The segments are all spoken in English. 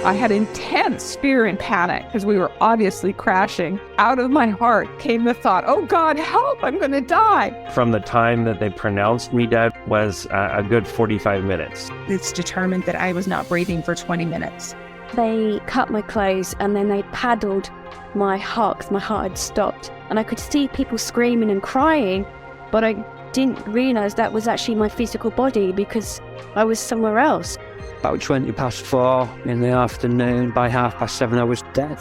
I had intense fear and panic because we were obviously crashing. Out of my heart came the thought, oh God, help, I'm going to die. From the time that they pronounced me dead was a good 45 minutes. It's determined that I was not breathing for 20 minutes. They cut my clothes and then they paddled my heart because my heart had stopped. And I could see people screaming and crying, but I didn't realise that was actually my physical body because I was somewhere else. About 20 past 4 in the afternoon, by 7:30 I was dead.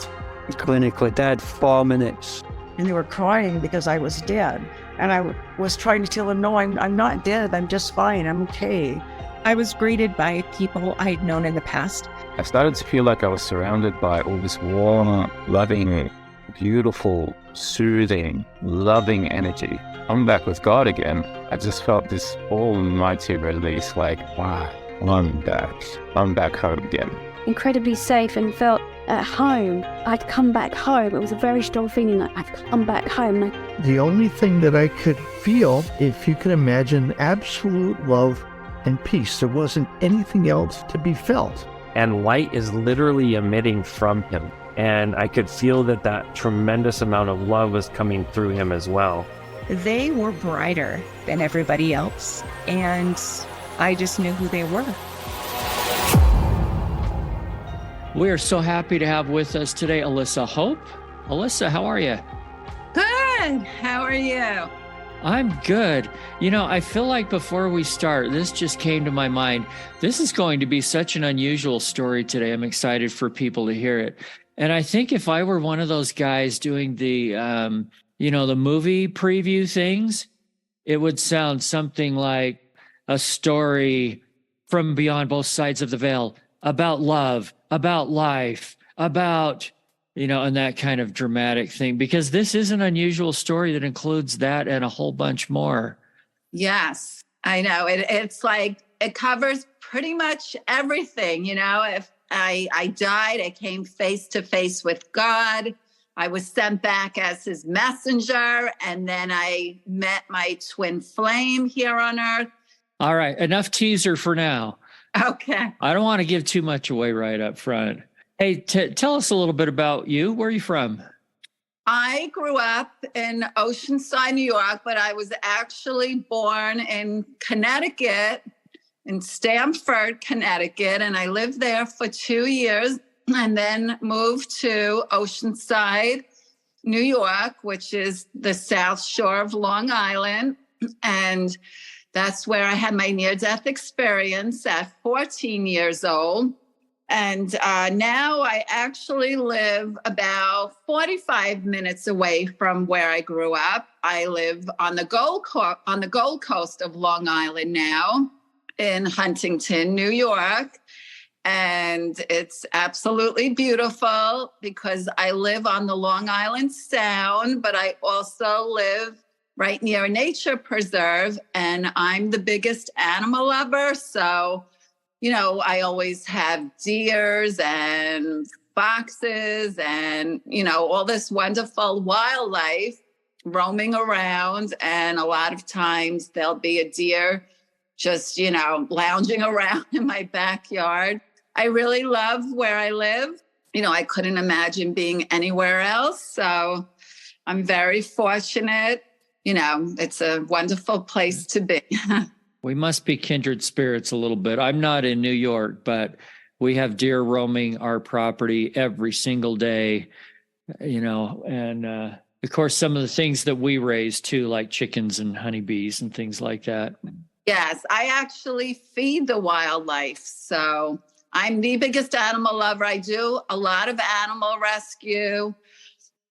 Clinically dead, 4 minutes. And they were crying because I was dead. And I was trying to tell them, no, I'm not dead. I'm just fine. I'm okay. I was greeted by people I'd known in the past. I started to feel like I was surrounded by all this warm, loving, beautiful, soothing, loving energy. I'm back with God again. I just felt this almighty release, like, wow, I'm back. I'm back home again. Incredibly safe and felt at home. I'd come back home. It was a very strong feeling that I've come back home. The only thing that I could feel, if you can imagine, absolute love and peace. There wasn't anything else to be felt. And light is literally emitting from him. And I could feel that tremendous amount of love was coming through him as well. They were brighter than everybody else, and I just knew who they were. We are so happy to have with us today Elissa Hope. Elissa, how are you? Good. How are you? I'm good. You know, I feel like before we start, this just came to my mind. This is going to be such an unusual story today. I'm excited for people to hear it. And I think if I were one of those guys doing the, the movie preview things, it would sound something like a story from beyond both sides of the veil about love, about life, about, and that kind of dramatic thing, because this is an unusual story that includes that and a whole bunch more. Yes, I know. It's like it covers pretty much everything. If I died, I came face to face with God. I was sent back as his messenger, and then I met my twin flame here on earth. All right, enough teaser for now. Okay. I don't want to give too much away right up front. Hey, tell us a little bit about you. Where are you from? I grew up in Oceanside, New York, but I was actually born in Connecticut, in Stamford, Connecticut, and I lived there for 2 years and then moved to Oceanside, New York, which is the South Shore of Long Island. And that's where I had my near-death experience at 14 years old. And now I actually live about 45 minutes away from where I grew up. I live on the Gold Coast of Long Island now, in Huntington, New York. And it's absolutely beautiful because I live on the Long Island Sound, but I also live right near a nature preserve, and I'm the biggest animal lover. So, I always have deers and foxes and, all this wonderful wildlife roaming around. And a lot of times there'll be a deer just, lounging around in my backyard. I really love where I live. I couldn't imagine being anywhere else. So I'm very fortunate. It's a wonderful place to be. We must be kindred spirits a little bit. I'm not in New York, but we have deer roaming our property every single day, and of course, some of the things that we raise too, like chickens and honeybees and things like that. Yes, I actually feed the wildlife. So I'm the biggest animal lover. I do a lot of animal rescue,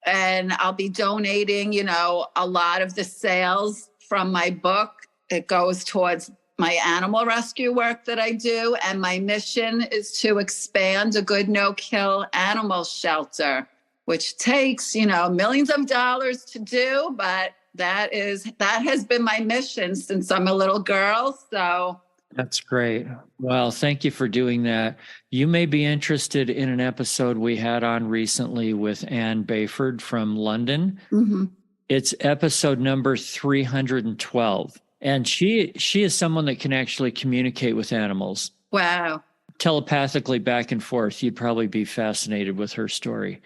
and I'll be donating, a lot of the sales from my book. It goes towards my animal rescue work that I do. And my mission is to expand a good no-kill animal shelter, which takes, millions of dollars to do. But that has been my mission since I'm a little girl. So that's great. Well, thank you for doing that. You may be interested in an episode we had on recently with Anne Bayford from London. Mm-hmm. It's episode number 312. And she is someone that can actually communicate with animals. Wow. telepathically back and forth. You'd probably be fascinated with her story.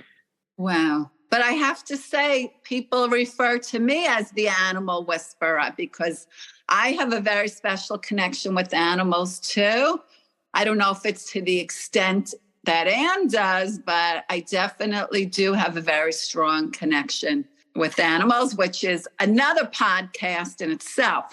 Wow. But I have to say, people refer to me as the animal whisperer because I have a very special connection with animals too. I don't know if it's to the extent that Anne does, but I definitely do have a very strong connection with animals, which is another podcast in itself.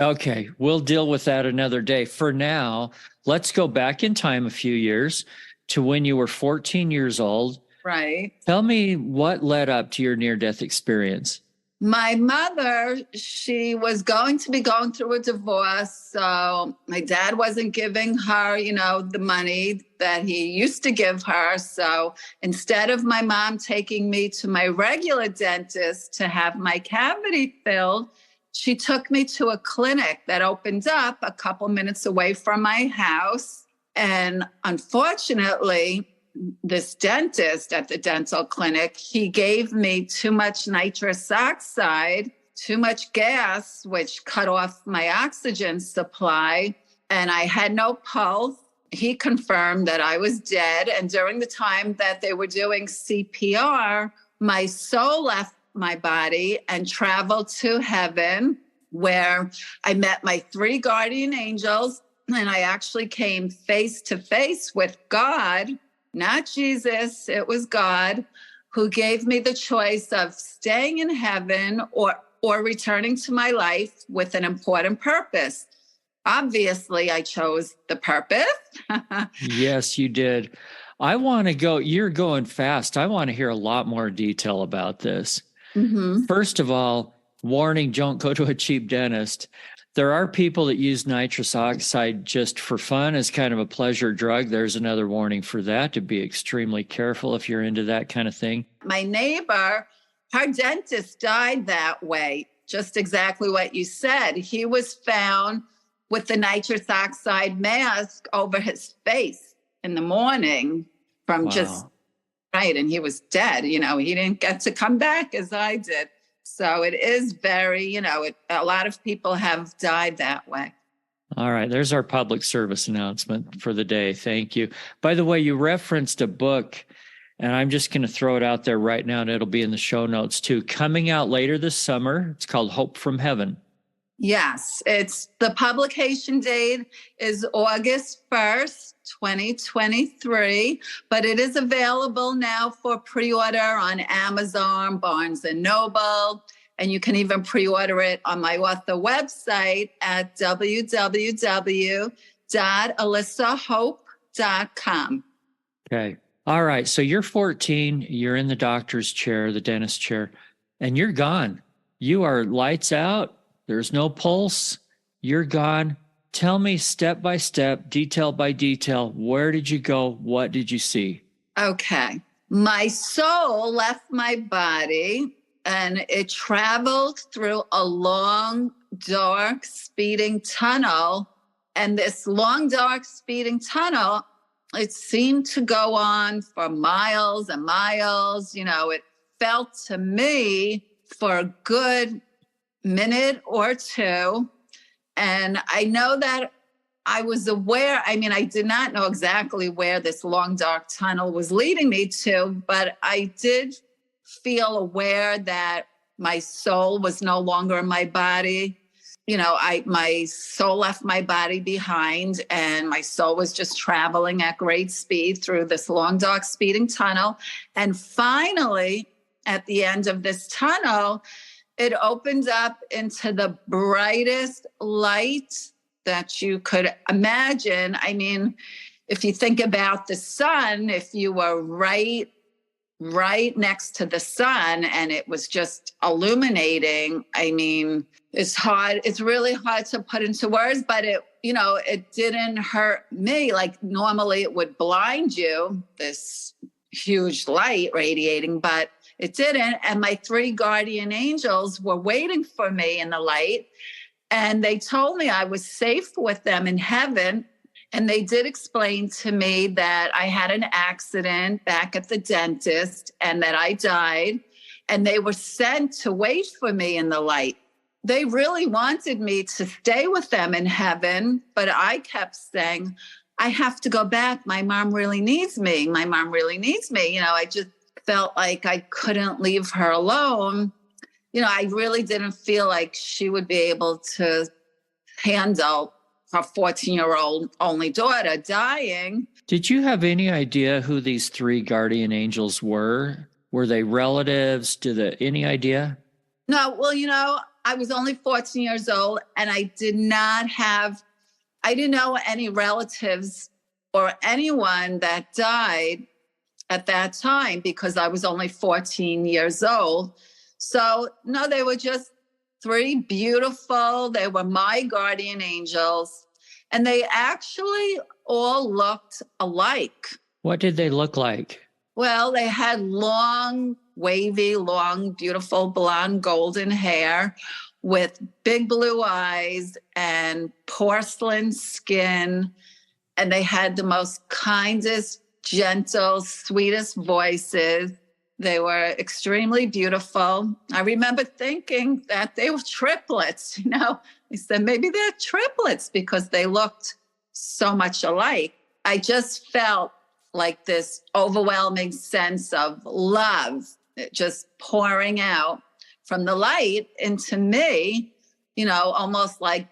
Okay, we'll deal with that another day. For now, let's go back in time a few years to when you were 14 years old. Right. Tell me what led up to your near-death experience. My mother, she was going to be going through a divorce. So my dad wasn't giving her, the money that he used to give her. So instead of my mom taking me to my regular dentist to have my cavity filled, she took me to a clinic that opened up a couple minutes away from my house. And unfortunately, this dentist at the dental clinic, he gave me too much nitrous oxide, too much gas, which cut off my oxygen supply, and I had no pulse. He confirmed that I was dead. And during the time that they were doing CPR, my soul left my body and traveled to heaven, where I met my 3 guardian angels, and I actually came face to face with God. Not Jesus, it was God, who gave me the choice of staying in heaven or returning to my life with an important purpose. Obviously, I chose the purpose. Yes, you did. I want to go, you're going fast. I want to hear a lot more detail about this. Mm-hmm. First of all, warning, don't go to a cheap dentist. There are people that use nitrous oxide just for fun as kind of a pleasure drug. There's another warning for that, to be extremely careful if you're into that kind of thing. My neighbor, her dentist died that way, just exactly what you said. He was found with the nitrous oxide mask over his face in the morning from right. And he was dead. He didn't get to come back as I did. So it is very, a lot of people have died that way. All right. There's our public service announcement for the day. Thank you. By the way, you referenced a book, and I'm just going to throw it out there right now, and it'll be in the show notes too. Coming out later this summer. It's called Hope from Heaven. Yes. The publication date is August 1st, 2023, but it is available now for pre-order on Amazon, Barnes & Noble, and you can even pre-order it on my author website at www.elissahope.com. Okay. All right. So you're 14, you're in the doctor's chair, the dentist chair, and you're gone. You are lights out. There's no pulse. You're gone. Tell me step by step, detail by detail, where did you go? What did you see? Okay. My soul left my body and it traveled through a long, dark, speeding tunnel. And this long, dark, speeding tunnel, it seemed to go on for miles and miles. It felt to me for a good minute or two. And I know that I was aware, I did not know exactly where this long, dark tunnel was leading me to, but I did feel aware that my soul was no longer in my body. My soul left my body behind, and my soul was just traveling at great speed through this long, dark, speeding tunnel. And finally, at the end of this tunnel, it opened up into the brightest light that you could imagine. If you think about the sun, if you were right next to the sun and it was just illuminating, it's really hard to put into words, but it didn't hurt me. Like normally it would blind you, this huge light radiating, but it didn't. And my 3 guardian angels were waiting for me in the light. And they told me I was safe with them in heaven. And they did explain to me that I had an accident back at the dentist and that I died. And they were sent to wait for me in the light. They really wanted me to stay with them in heaven. But I kept saying, I have to go back. My mom really needs me. My mom really needs me. I just felt like I couldn't leave her alone. I really didn't feel like she would be able to handle her 14-year-old only daughter dying. Did you have any idea who these 3 guardian angels were? Were they relatives? Any idea? No, well, I was only 14 years old and I didn't know any relatives or anyone that died at that time because I was only 14 years old. So, no, they were just 3 beautiful. They were my guardian angels. And they actually all looked alike. What did they look like? Well, they had long, wavy, long, beautiful blonde golden hair with big blue eyes and porcelain skin. And they had the most kindest, gentle, sweetest voices. They were extremely beautiful. I remember thinking that they were triplets. I said, maybe they're triplets because they looked so much alike. I just felt like this overwhelming sense of love just pouring out from the light into me, almost like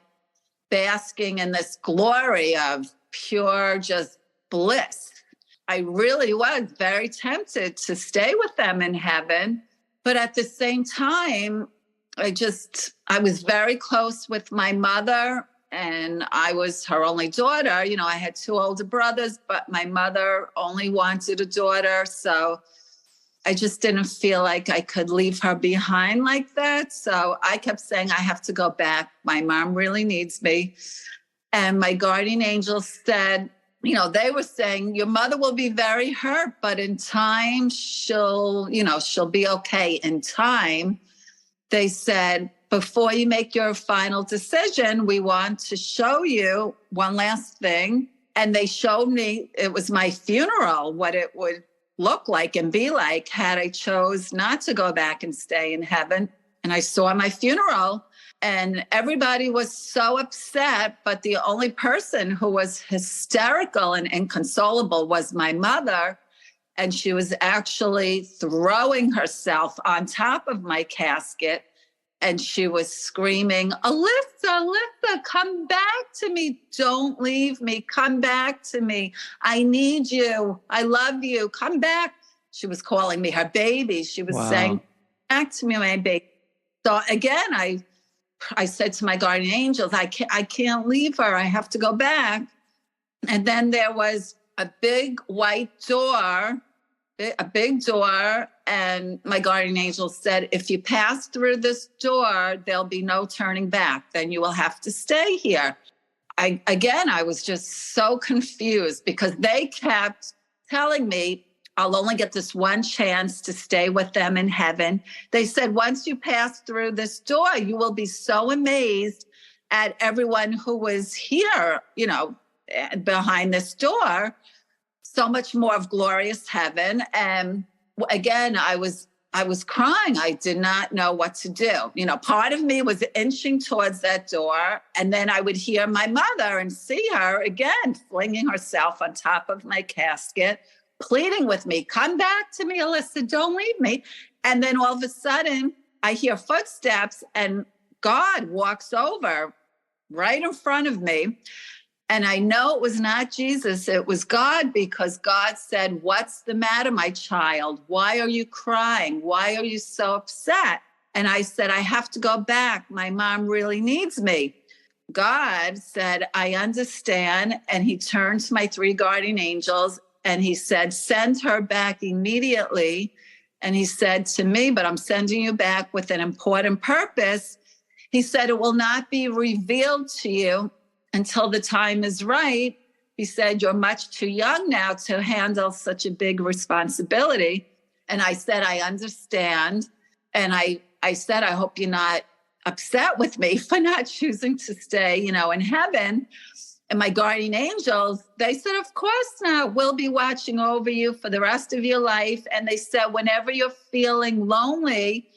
basking in this glory of pure just bliss. I really was very tempted to stay with them in heaven. But at the same time, I was very close with my mother and I was her only daughter. I had 2 older brothers, but my mother only wanted a daughter. So I just didn't feel like I could leave her behind like that. So I kept saying, I have to go back. My mom really needs me. And my guardian angels said, they were saying, your mother will be very hurt, but in time, she'll be okay in time. They said, before you make your final decision, we want to show you one last thing. And they showed me, it was my funeral, what it would look like and be like had I chose not to go back and stay in heaven. And I saw my funeral and everybody was so upset, but the only person who was hysterical and inconsolable was my mother. And she was actually throwing herself on top of my casket. And she was screaming, Elissa, come back to me. Don't leave me. Come back to me. I need you. I love you. Come back. She was calling me her baby. She was saying, back to me, my baby. So again, I said to my guardian angels, I can't leave her. I have to go back. And then there was a big white door, and my guardian angel said, if you pass through this door, there'll be no turning back. Then you will have to stay here. I was just so confused because they kept telling me, I'll only get this one chance to stay with them in heaven. They said, once you pass through this door, you will be so amazed at everyone who was here, behind this door. So much more of glorious heaven. And again, I was crying. I did not know what to do. Part of me was inching towards that door. And then I would hear my mother and see her again, flinging herself on top of my casket, pleading with me, come back to me, Elissa, don't leave me. And then all of a sudden I hear footsteps and God walks over right in front of me. And I know it was not Jesus, it was God, because God said, what's the matter, my child? Why are you crying? Why are you so upset? And I said, I have to go back. My mom really needs me. God said, I understand. And he turned to my 3 guardian angels and he said, send her back immediately. And he said to me, but I'm sending you back with an important purpose. He said, it will not be revealed to you until the time is right. He said, you're much too young now to handle such a big responsibility. And I said, I understand. And I said, I hope you're not upset with me for not choosing to stay, in heaven. And my guardian angels, they said, of course not. We'll be watching over you for the rest of your life. And they said, whenever you're feeling lonely,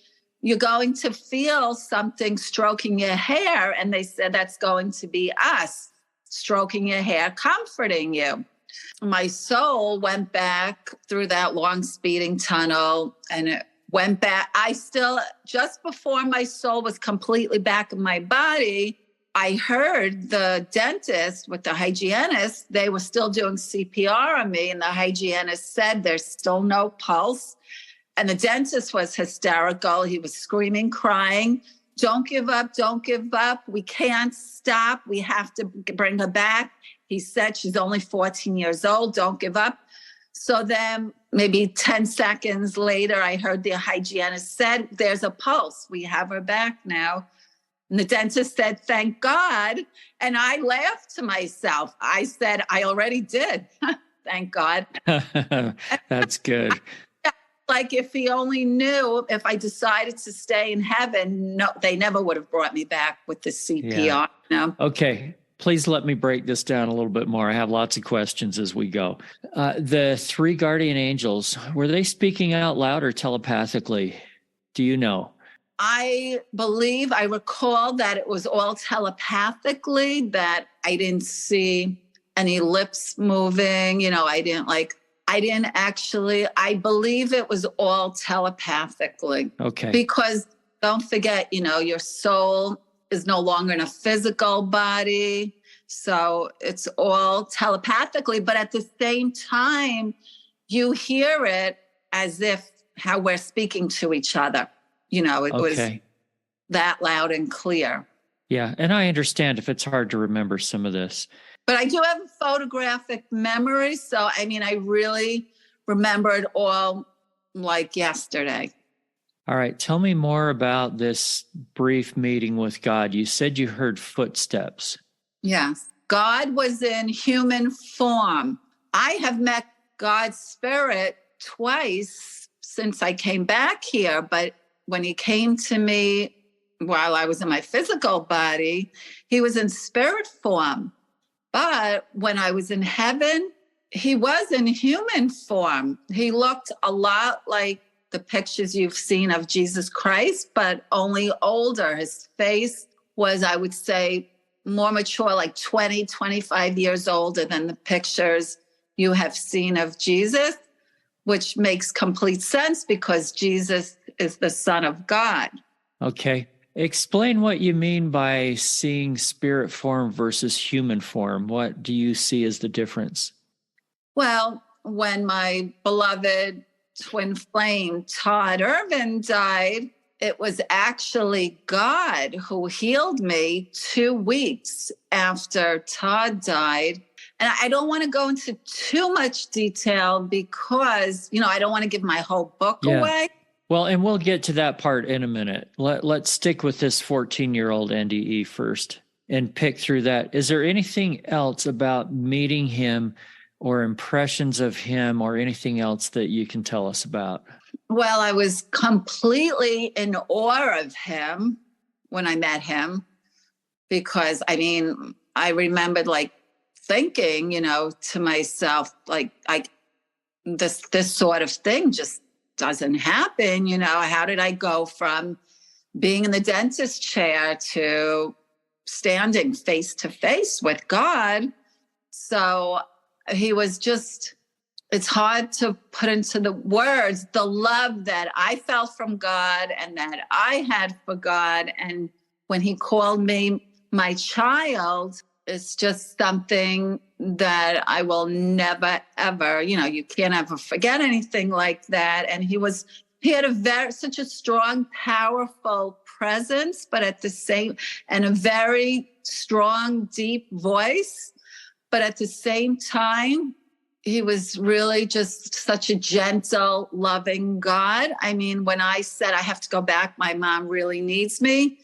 you're going to feel something stroking your hair. And they said, that's going to be us. stroking your hair, comforting you. My soul went back through that long speeding tunnel, and it went back. Just before my soul was completely back in my body, I heard the dentist with the hygienist, they were still doing CPR on me, and the hygienist said there's still no pulse. And the dentist was hysterical. He was screaming, crying, don't give up, don't give up. We can't stop. We have to bring her back. He said she's only 14 years old. Don't give up. So then maybe 10 seconds later, I heard the hygienist said, there's a pulse. We have her back now. And the dentist said, thank God. And I laughed to myself. I said, I already did. Thank God. That's good. Like if he only knew, if I decided to stay in heaven, no, they never would have brought me back with the CPR. Yeah. No. Okay. Please let me break this down a little bit more. I have lots of questions as we go. The 3 guardian angels, were they speaking out loud or telepathically? Do you know? I recall that it was all telepathically, that I didn't see any lips moving. I believe it was all telepathically. Okay. Because don't forget, your soul is no longer in a physical body. So it's all telepathically, but at the same time, you hear it as if how we're speaking to each other. It was that loud and clear. Yeah. And I understand if it's hard to remember some of this. But I do have a photographic memory. So, I really remember it all like yesterday. All right. Tell me more about this brief meeting with God. You said you heard footsteps. Yes. God was in human form. I have met God's spirit twice since I came back here. But when he came to me while I was in my physical body, he was in spirit form. But when I was in heaven, he was in human form. He looked a lot like the pictures you've seen of Jesus Christ, but only older. His face was, I would say, more mature, like 20, 25 years older than the pictures you have seen of Jesus, which makes complete sense because Jesus is the Son of God. Okay. Explain what you mean by seeing spirit form versus human form. What do you see as the difference? Well, when my beloved twin flame, Todd Irvin, died, it was actually God who healed me 2 weeks after Todd died. And I don't want to go into too much detail because, I don't want to give my whole book away. Well, and we'll get to that part in a minute. Let's stick with this 14-year-old NDE first and pick through that. Is there anything else about meeting him or impressions of him or anything else that you can tell us about? Well, I was completely in awe of him when I met him because, I remembered thinking, to myself, this sort of thing just doesn't happen. How did I go from being in the dentist chair to standing face to face with God? So he was just, it's hard to put into the words the love that I felt from God and that I had for God. And when he called me my child, it's just something that I will never, ever, you can't ever forget anything like that. And he had such a strong, powerful presence, but at the same, and a very strong, deep voice. But at the same time, he was really just such a gentle, loving God. When I said, I have to go back, my mom really needs me,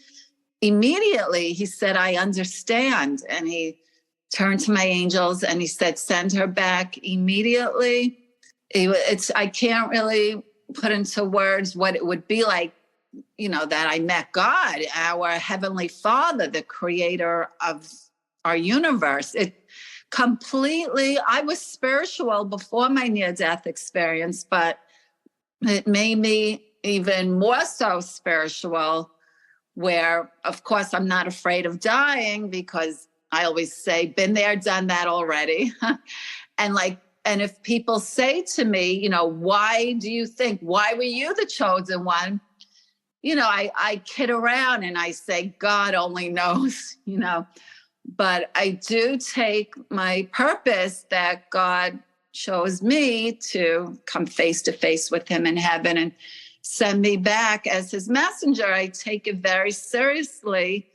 immediately he said, I understand. And he turned to my angels and he said, send her back immediately. I can't really put into words what it would be like, that I met God, our Heavenly Father, the creator of our universe. I was spiritual before my near-death experience, but it made me even more so spiritual, where, of course, I'm not afraid of dying because I always say, been there, done that already. And if people say to me, why were you the chosen one? I kid around and I say, God only knows, but I do take my purpose that God chose me to come face to face with him in heaven and send me back as his messenger. I take it very seriously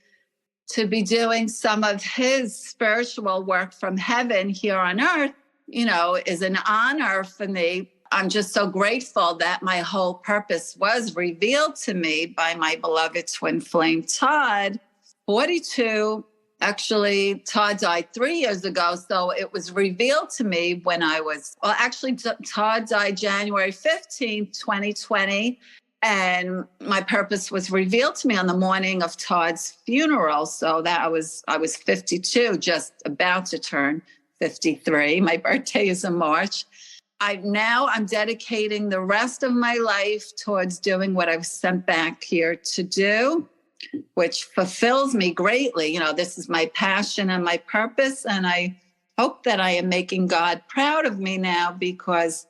to be doing some of his spiritual work from heaven here on earth, is an honor for me. I'm just so grateful that my whole purpose was revealed to me by my beloved twin flame, Todd, 42. Actually, Todd died 3 years ago. So it was revealed to me when Todd died January 15th, 2020. And my purpose was revealed to me on the morning of Todd's funeral. So that I was 52, just about to turn 53. My birthday is in March. I'm dedicating the rest of my life towards doing what I was sent back here to do, which fulfills me greatly. This is my passion and my purpose. And I hope that I am making God proud of me now because,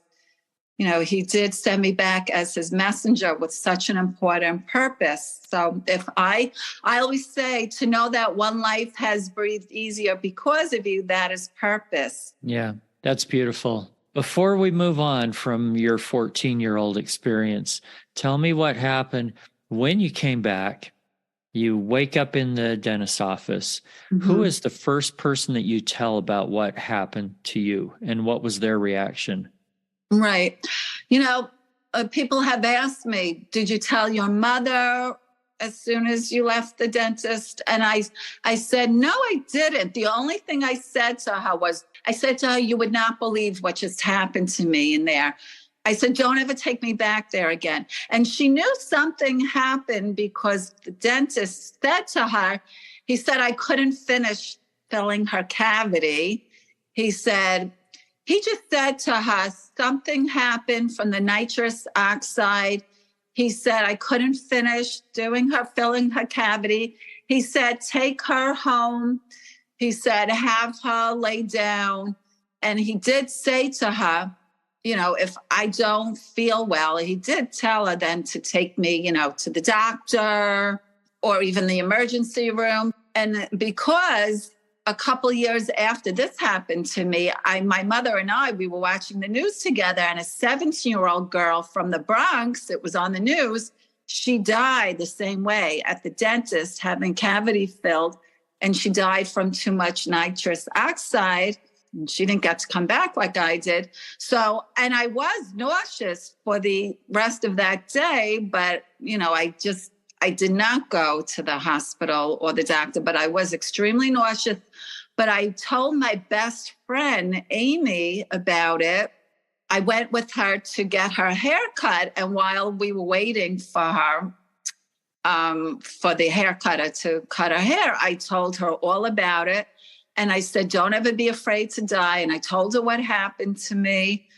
he did send me back as his messenger with such an important purpose. So I always say, to know that one life has breathed easier because of you, that is purpose. Yeah, that's beautiful. Before we move on from your 14-year-old experience, tell me what happened when you came back. You wake up in the dentist's office. Mm-hmm. Who is the first person that you tell about what happened to you and what was their reaction? Right. People have asked me, did you tell your mother as soon as you left the dentist? And I said, no, I didn't. The only thing I said to her was, you would not believe what just happened to me in there. I said, don't ever take me back there again. And she knew something happened because the dentist said to her, he said, I couldn't finish filling her cavity. He just said to her, something happened from the nitrous oxide. He said, I couldn't finish filling her cavity. He said, take her home. He said, have her lay down. And he did say to her, if I don't feel well, he did tell her then to take me, to the doctor or even the emergency room. And because a couple years after this happened to me, my mother and we were watching the news together, and a 17-year-old girl from the Bronx, it was on the news, she died the same way at the dentist having cavity filled, and she died from too much nitrous oxide. She didn't get to come back like I did. So, and I was nauseous for the rest of that day, but, I did not go to the hospital or the doctor, but I was extremely nauseous. But I told my best friend, Amy, about it. I went with her to get her hair cut. And while we were waiting for her, for the hair cutter to cut her hair, I told her all about it. And I said, don't ever be afraid to die. And I told her what happened to me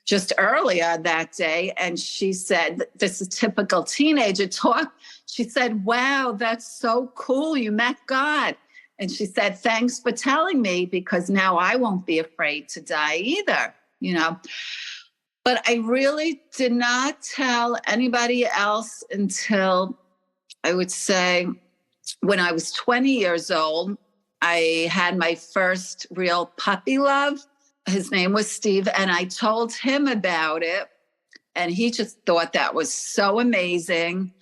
just earlier that day. And she said, this is typical teenager talk. She said, wow, that's so cool. You met God. And she said, thanks for telling me, because now I won't be afraid to die either, But I really did not tell anybody else until, I would say, when I was 20 years old. I had my first real puppy love. His name was Steve, and I told him about it, and he just thought that was so amazing.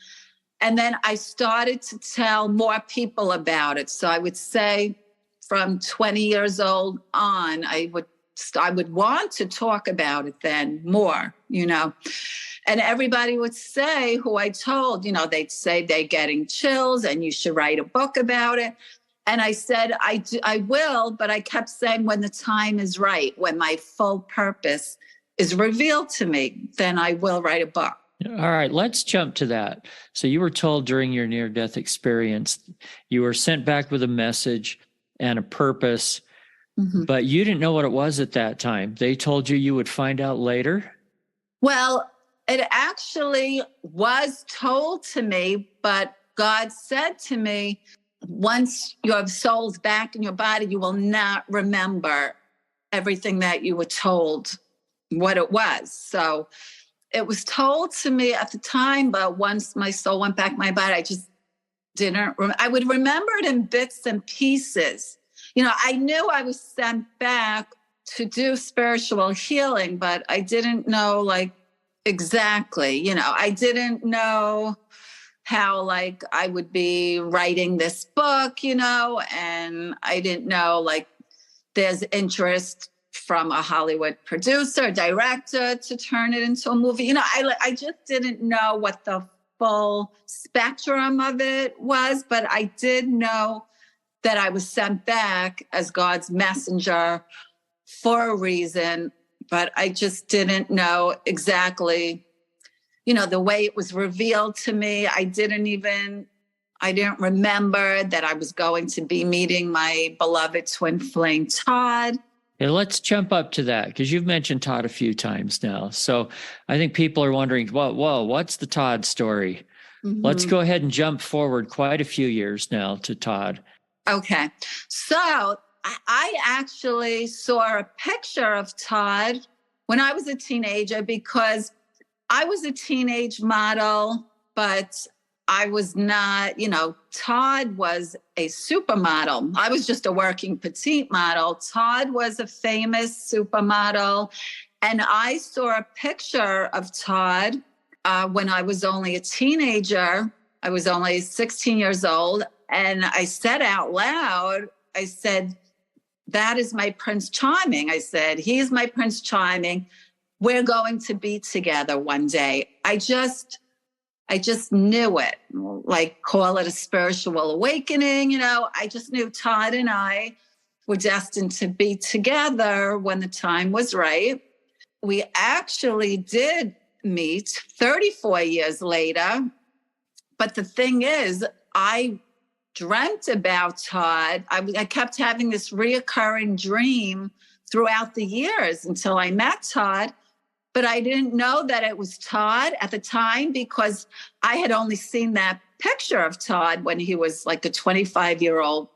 And then I started to tell more people about it. So I would say from 20 years old on, I would want to talk about it then more, And everybody would say, who I told, they'd say they're getting chills and you should write a book about it. And I said, I will, but I kept saying, when the time is right, when my full purpose is revealed to me, then I will write a book. All right, let's jump to that. So you were told during your near-death experience, you were sent back with a message and a purpose, but you didn't know what it was at that time. They told you would find out later? Well, it actually was told to me, but God said to me, once your soul's back in your body, you will not remember everything that you were told what it was. So it was told to me at the time, but once my soul went back in my body, I just didn't. I would remember it in bits and pieces. I knew I was sent back to do spiritual healing, but I didn't know like exactly, I didn't know how like I would be writing this book, and I didn't know like there's interest from a Hollywood producer, director to turn it into a movie. I just didn't know what the full spectrum of it was, but I did know that I was sent back as God's messenger for a reason, but I just didn't know exactly, the way it was revealed to me. I didn't remember that I was going to be meeting my beloved twin flame, Todd. Yeah, let's jump up to that because you've mentioned Todd a few times now. So I think people are wondering, whoa, what's the Todd story? Mm-hmm. Let's go ahead and jump forward quite a few years now to Todd. Okay. So I actually saw a picture of Todd when I was a teenager because I was a teenage model, but I was not, Todd was a supermodel. I was just a working petite model. Todd was a famous supermodel. And I saw a picture of Todd when I was only a teenager. I was only 16 years old. And I said out loud, I said, that is my Prince Charming. I said, he's my Prince Charming. We're going to be together one day. I just knew it, like call it a spiritual awakening. I just knew Todd and I were destined to be together when the time was right. We actually did meet 34 years later. But the thing is, I dreamt about Todd. I kept having this reoccurring dream throughout the years until I met Todd. But I didn't know that it was Todd at the time because I had only seen that picture of Todd when he was like a 25-year-old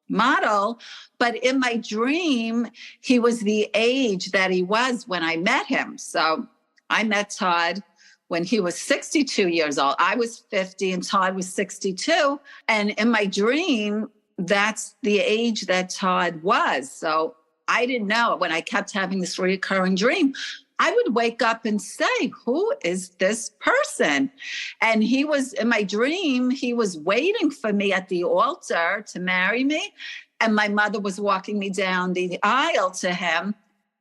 model. But in my dream, he was the age that he was when I met him. So I met Todd when he was 62 years old. I was 50 and Todd was 62. And in my dream, that's the age that Todd was. So I didn't know it when I kept having this recurring dream. I would wake up and say, who is this person? And he was, in my dream, he was waiting for me at the altar to marry me. And my mother was walking me down the aisle to him.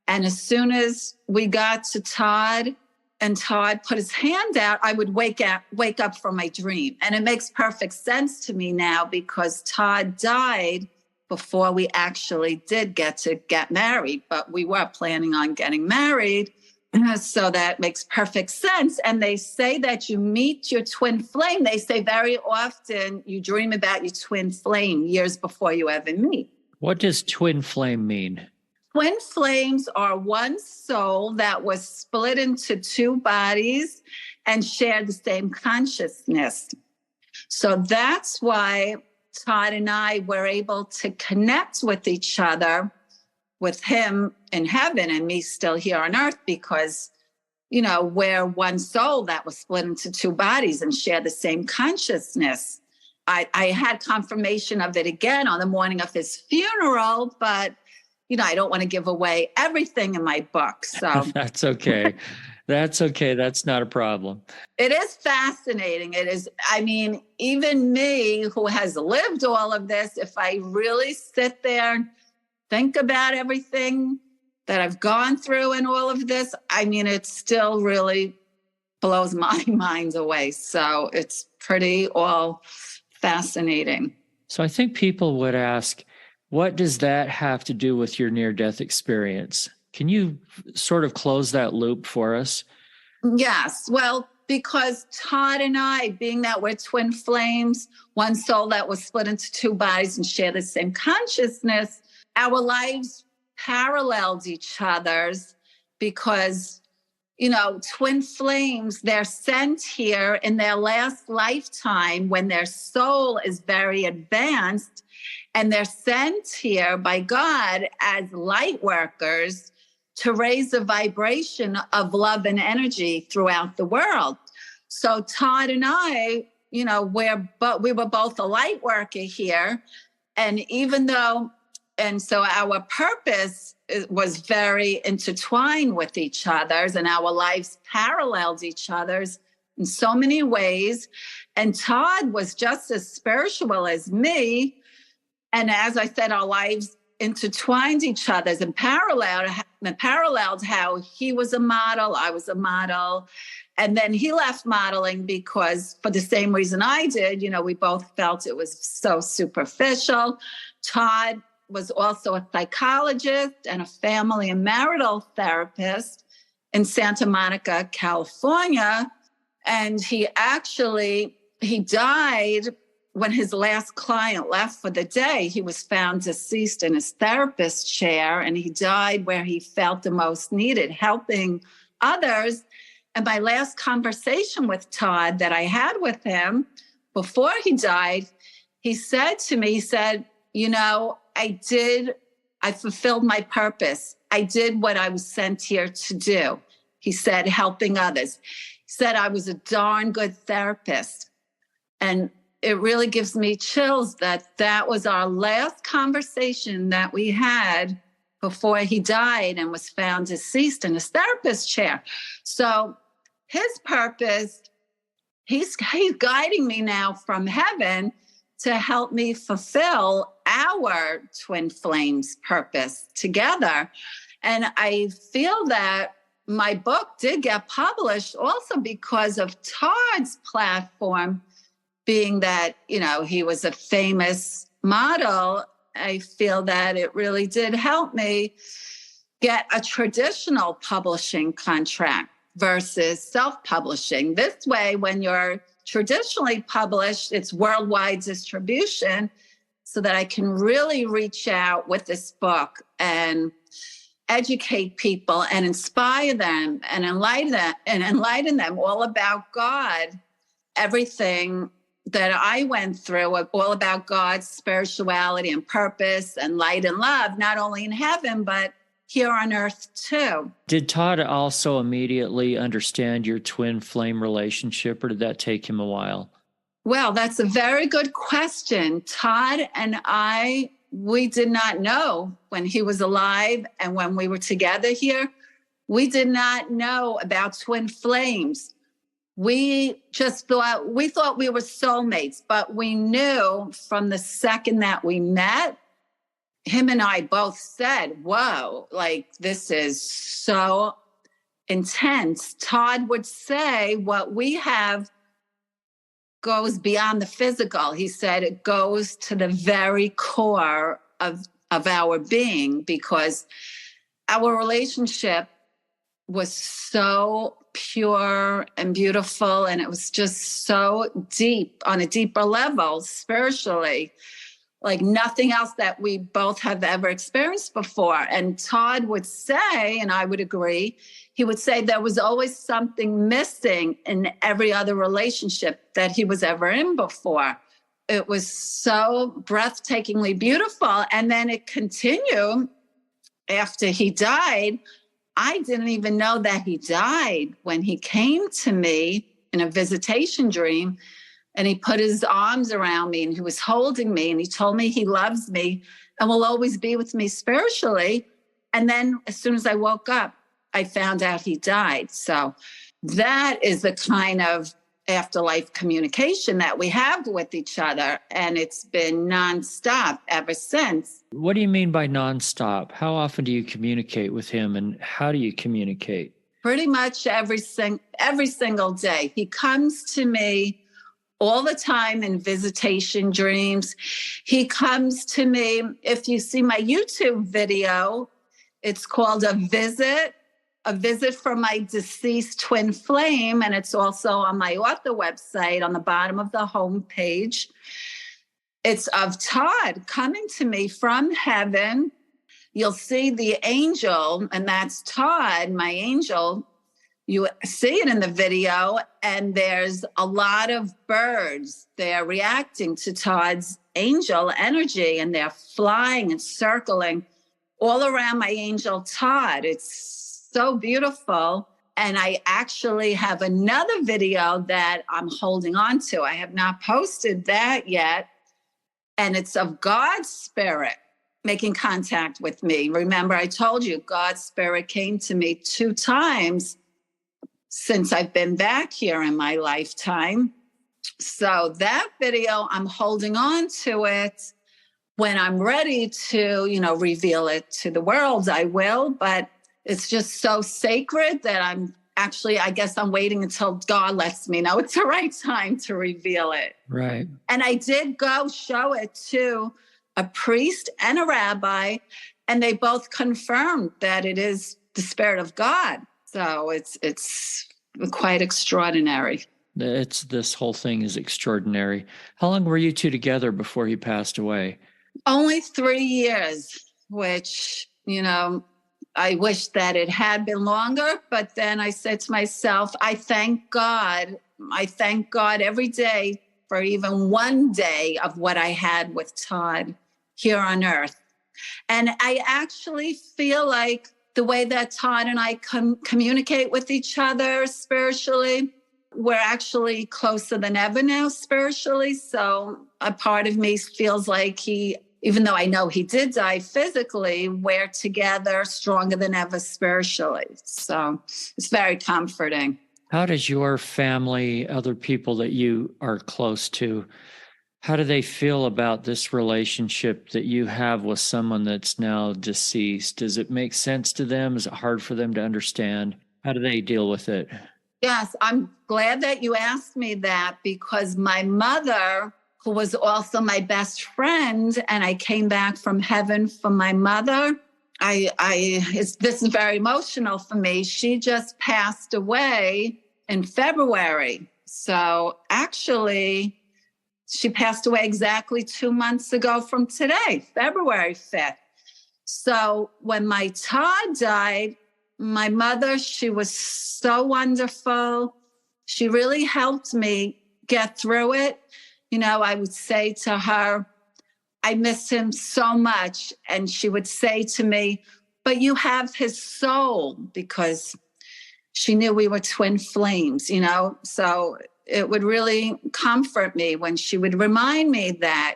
And as soon as we got to Todd and Todd put his hand out, I would wake up from my dream. And it makes perfect sense to me now because Todd died before we actually did get married, but we were planning on getting married. So that makes perfect sense. And they say that you meet your twin flame. They say very often you dream about your twin flame years before you ever meet. What does twin flame mean? Twin flames are one soul that was split into two bodies and shared the same consciousness. So that's why Todd and I were able to connect with each other, with him in heaven and me still here on earth, because, we're one soul that was split into two bodies and share the same consciousness. I had confirmation of it again on the morning of his funeral, but, I don't want to give away everything in my book. So That's okay. That's okay. That's not a problem. It is fascinating. It is. I mean, even me who has lived all of this, if I really sit there, think about everything that I've gone through and all of this, I mean, it still really blows my mind away. So it's pretty all fascinating. So I think people would ask, what does that have to do with your near-death experience? Can you sort of close that loop for us? Yes. Well, because Todd and I, being that we're twin flames, one soul that was split into two bodies and share the same consciousness, our lives paralleled each other's because, twin flames, they're sent here in their last lifetime when their soul is very advanced, and they're sent here by God as light workers to raise the vibration of love and energy throughout the world. So Todd and I, we were both a light worker here. And so our purpose was very intertwined with each other's, and our lives paralleled each other's in so many ways. And Todd was just as spiritual as me. And as I said, our lives intertwined each other's and paralleled how he was a model, I was a model. And then he left modeling because, for the same reason I did, we both felt it was so superficial. Todd was also a psychologist and a family and marital therapist in Santa Monica, California. And he died when his last client left for the day. He was found deceased in his therapist's chair, and he died where he felt the most needed, helping others. And my last conversation with Todd that I had with him before he died, he said to me, I fulfilled my purpose. I did what I was sent here to do. He said, helping others. He said, I was a darn good therapist. And it really gives me chills that was our last conversation that we had before he died and was found deceased in his therapist's chair. So his purpose, he's guiding me now from heaven to help me fulfill our twin flames purpose together. And I feel that my book did get published also because of Todd's platform, being that, he was a famous model. I feel that it really did help me get a traditional publishing contract versus self-publishing. This way, when you're traditionally published, it's worldwide distribution, so that I can really reach out with this book and educate people and inspire them and enlighten them all about God, everything that I went through, all about God's spirituality and purpose and light and love, not only in heaven, but here on earth too. Did Todd also immediately understand your twin flame relationship, or did that take him a while? Well, that's a very good question. Todd and I, we did not know when he was alive and when we were together here. We did not know about twin flames. We thought we were soulmates, but we knew from the second that we met, him and I both said, whoa, this is so intense. Todd would say what we have goes beyond the physical. He said it goes to the very core of our being, because our relationship was so pure and beautiful, and it was just so deep, on a deeper level spiritually, like nothing else that we both have ever experienced before. And Todd would say, and I would agree, he would say there was always something missing in every other relationship that he was ever in before. It was so breathtakingly beautiful. And then it continued after he died. I didn't even know that he died when he came to me in a visitation dream, and he put his arms around me and he was holding me and he told me he loves me and will always be with me spiritually. And then as soon as I woke up, I found out he died. So that is the kind of afterlife communication that we have with each other. And it's been nonstop ever since. What do you mean by nonstop? How often do you communicate with him, and how do you communicate? Pretty much every single day. He comes to me all the time in visitation dreams. He comes to me, if you see my YouTube video, it's called A Visit from My Deceased Twin Flame, and it's also on my author website on the bottom of the home page. It's of Todd coming to me from heaven. You'll see the angel, and that's Todd, my angel, you see it in the video, and there's a lot of birds. They're reacting to Todd's angel energy, and they're flying and circling all around my angel Todd. It's so beautiful. And I actually have another video that I'm holding on to. I have not posted that yet. And it's of God's spirit making contact with me. Remember, I told you God's spirit came to me 2 times since I've been back here in my lifetime. So that video, I'm holding on to it. When I'm ready to, reveal it to the world, I will. But it's just so sacred that I guess I'm waiting until God lets me know it's the right time to reveal it. Right. And I did go show it to a priest and a rabbi, and they both confirmed that it is the Spirit of God. So it's quite extraordinary. This whole thing is extraordinary. How long were you two together before he passed away? Only 3 years, which, I wish that it had been longer, but then I said to myself, I thank God every day for even one day of what I had with Todd here on earth. And I actually feel like the way that Todd and I communicate with each other spiritually, we're actually closer than ever now spiritually. So a part of me feels like even though I know he did die physically, we're together stronger than ever spiritually. So it's very comforting. How does your family, other people that you are close to, how do they feel about this relationship that you have with someone that's now deceased? Does it make sense to them? Is it hard for them to understand? How do they deal with it? Yes, I'm glad that you asked me that, because my mother, who was also my best friend, and I came back from heaven for my mother. This is very emotional for me. She just passed away in February. So actually, she passed away exactly 2 months ago from today, February 5th. So when my Todd died, my mother, she was so wonderful. She really helped me get through it. I would say to her, I miss him so much. And she would say to me, but you have his soul, because she knew we were twin flames, So it would really comfort me when she would remind me that,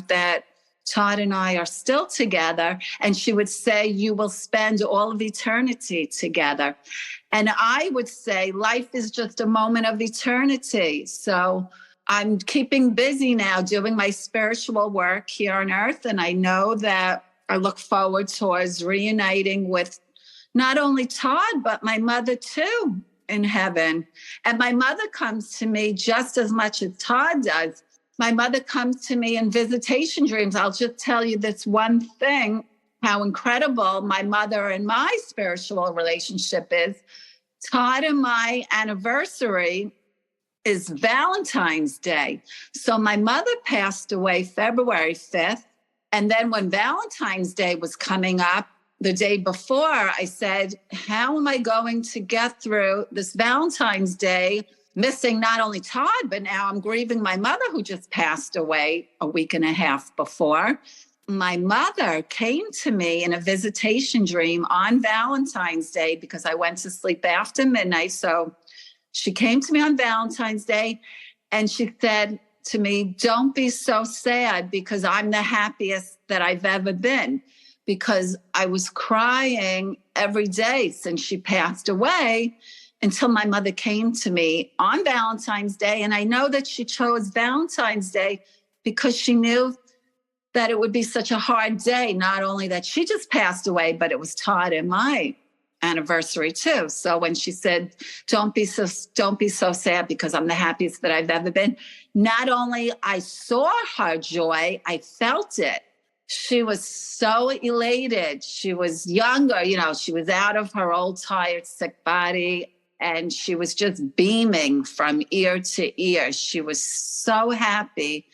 that Todd and I are still together. And she would say, you will spend all of eternity together. And I would say, life is just a moment of eternity. So I'm keeping busy now doing my spiritual work here on earth. And I know that I look forward towards reuniting with not only Todd, but my mother too in heaven. And my mother comes to me just as much as Todd does. My mother comes to me in visitation dreams. I'll just tell you this one thing, how incredible my mother and my spiritual relationship is. Todd and my anniversary is Valentine's Day. So my mother passed away February 5th. And then when Valentine's Day was coming up, the day before, I said, how am I going to get through this Valentine's Day, missing not only Todd, but now I'm grieving my mother, who just passed away a week and a half before. My mother came to me in a visitation dream on Valentine's Day, because I went to sleep after midnight. So she came to me on Valentine's Day, and she said to me, don't be so sad, because I'm the happiest that I've ever been, because I was crying every day since she passed away until my mother came to me on Valentine's Day. And I know that she chose Valentine's Day because she knew that it would be such a hard day, not only that she just passed away, but it was Todd and my anniversary too. So when she said, don't be so sad, because I'm the happiest that I've ever been, not only I saw her joy, I felt it. She was so elated. She was younger, she was out of her old, tired, sick body, and she was just beaming from ear to ear. She was so happy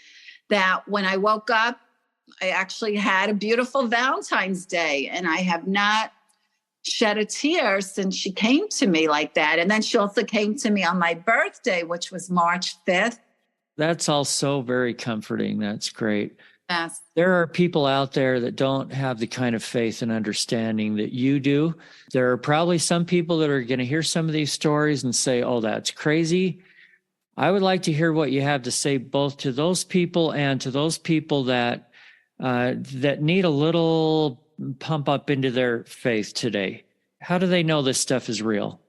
that when I woke up, I actually had a beautiful Valentine's Day, and I have not shed a tear since she came to me like that. And then she also came to me on my birthday, which was March 5th. That's also very comforting. That's great. Yes. There are people out there that don't have the kind of faith and understanding that you do. There are probably some people that are going to hear some of these stories and say, oh, that's crazy. I would like to hear what you have to say, both to those people and to those people that need a little pump up into their faith today. How do they know this stuff is real?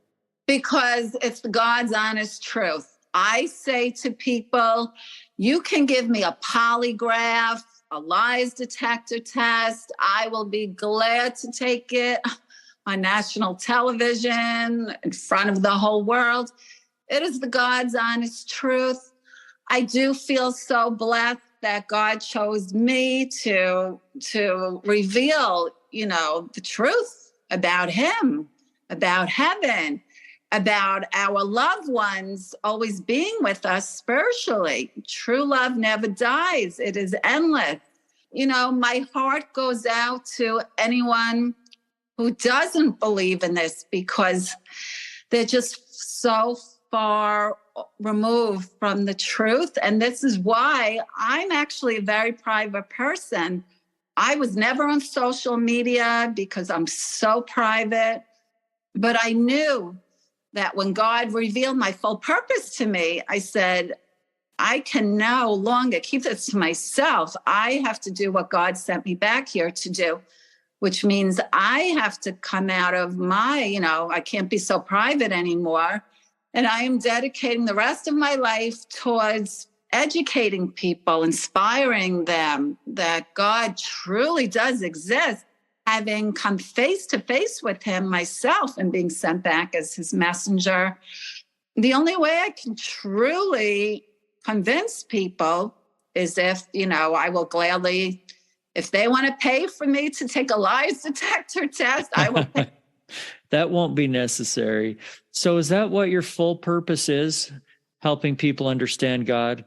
Because it's God's honest truth. I say to people, you can give me a polygraph, a lies detector test. I will be glad to take it on national television in front of the whole world. It is the God's honest truth. I do feel so blessed that God chose me to reveal, the truth about him, about heaven, about our loved ones always being with us spiritually. True love never dies. It is endless. My heart goes out to anyone who doesn't believe in this because they're just so far removed from the truth. And this is why I'm actually a very private person. I was never on social media because I'm so private, but I knew that when God revealed my full purpose to me, I said, I can no longer keep this to myself. I have to do what God sent me back here to do, which means I have to come out of my, I can't be so private anymore. And I am dedicating the rest of my life towards educating people, inspiring them that God truly does exist. Having come face to face with him myself and being sent back as his messenger, the only way I can truly convince people is if, I will gladly, if they want to pay for me to take a lies detector test, I will pay. That won't be necessary. So is that what your full purpose is? Helping people understand God?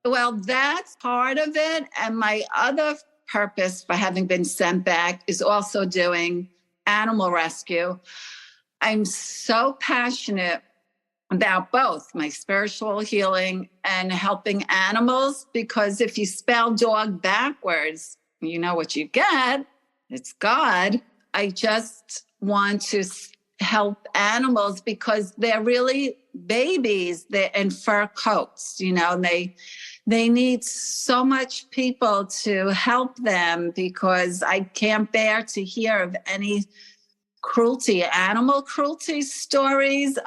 Well, that's part of it. And my other purpose for having been sent back is also doing animal rescue. I'm so passionate about both my spiritual healing and helping animals, because if you spell dog backwards, you know what you get. It's God. I just want to help animals because they're really babies. They're in fur coats, and they need so much people to help them because I can't bear to hear of any cruelty, animal cruelty stories.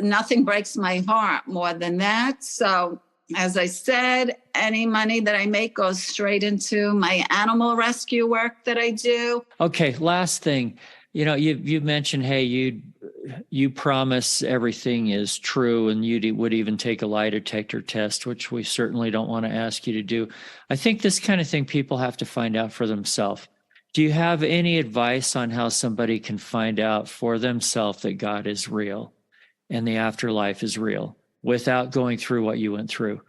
Nothing breaks my heart more than that. So as I said, any money that I make goes straight into my animal rescue work that I do. Okay, last thing. You mentioned, hey, you promise everything is true, and you would even take a lie detector test, which we certainly don't want to ask you to do. I think this kind of thing people have to find out for themselves. Do you have any advice on how somebody can find out for themselves that God is real and the afterlife is real without going through what you went through?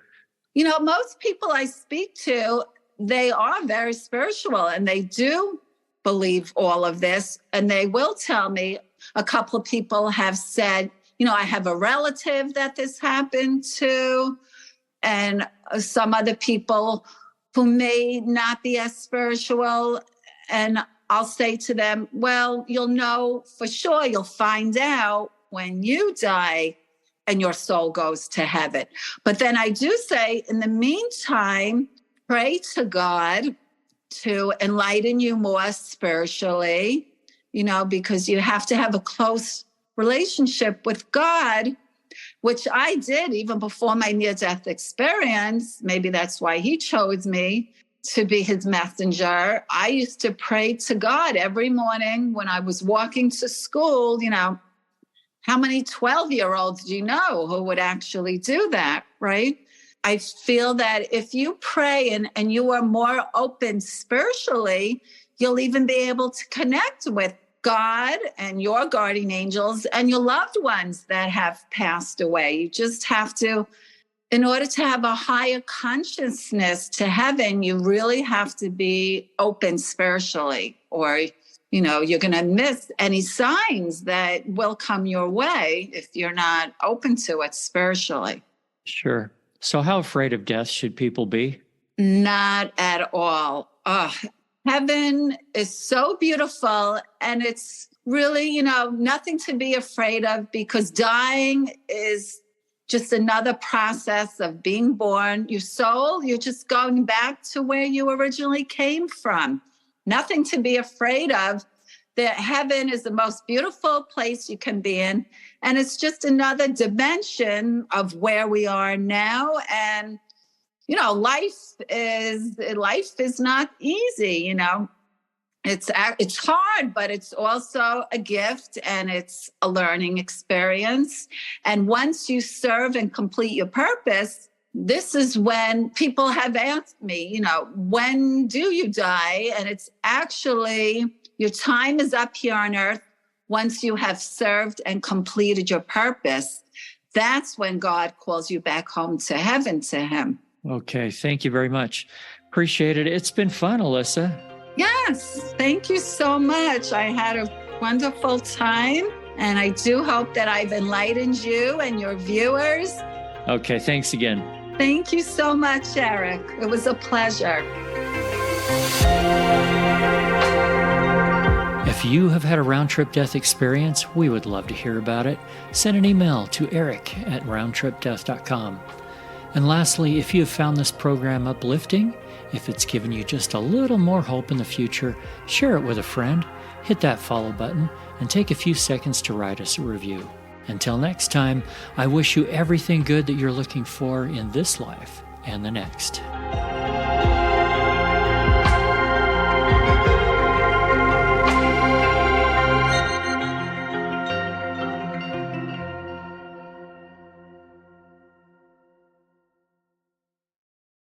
Most people I speak to, they are very spiritual and they do believe all of this. And they will tell me, a couple of people have said, I have a relative that this happened to, and some other people who may not be as spiritual. And I'll say to them, well, you'll know for sure, you'll find out when you die and your soul goes to heaven. But then I do say, in the meantime, pray to God to enlighten you more spiritually, because you have to have a close relationship with God, which I did even before my near-death experience. Maybe that's why he chose me to be his messenger. I used to pray to God every morning when I was walking to school. How many 12-year-olds do you know who would actually do that, right? I feel that if you pray and you are more open spiritually, you'll even be able to connect with God and your guardian angels and your loved ones that have passed away. You just have to, in order to have a higher consciousness to heaven, you really have to be open spiritually, or you're going to miss any signs that will come your way if you're not open to it spiritually. Sure. So how afraid of death should people be? Not at all. Heaven is so beautiful, and it's really, nothing to be afraid of, because dying is just another process of being born. Your soul, you're just going back to where you originally came from. Nothing to be afraid of. That heaven is the most beautiful place you can be in. And it's just another dimension of where we are now. And, life is not easy, It's hard, but it's also a gift, and it's a learning experience. And once you serve and complete your purpose, this is when people have asked me, when do you die? And it's actually, your time is up here on earth. Once you have served and completed your purpose, that's when God calls you back home to heaven, to him. Okay. Thank you very much. Appreciate it. It's been fun, Elissa. Yes. Thank you so much. I had a wonderful time, and I do hope that I've enlightened you and your viewers. Okay. Thanks again. Thank you so much, Eric. It was a pleasure. If you have had a round-trip death experience, we would love to hear about it. Send an email to eric@roundtripdeath.com. And lastly, if you have found this program uplifting, if it's given you just a little more hope in the future, share it with a friend, hit that follow button, and take a few seconds to write us a review. Until next time, I wish you everything good that you're looking for in this life and the next.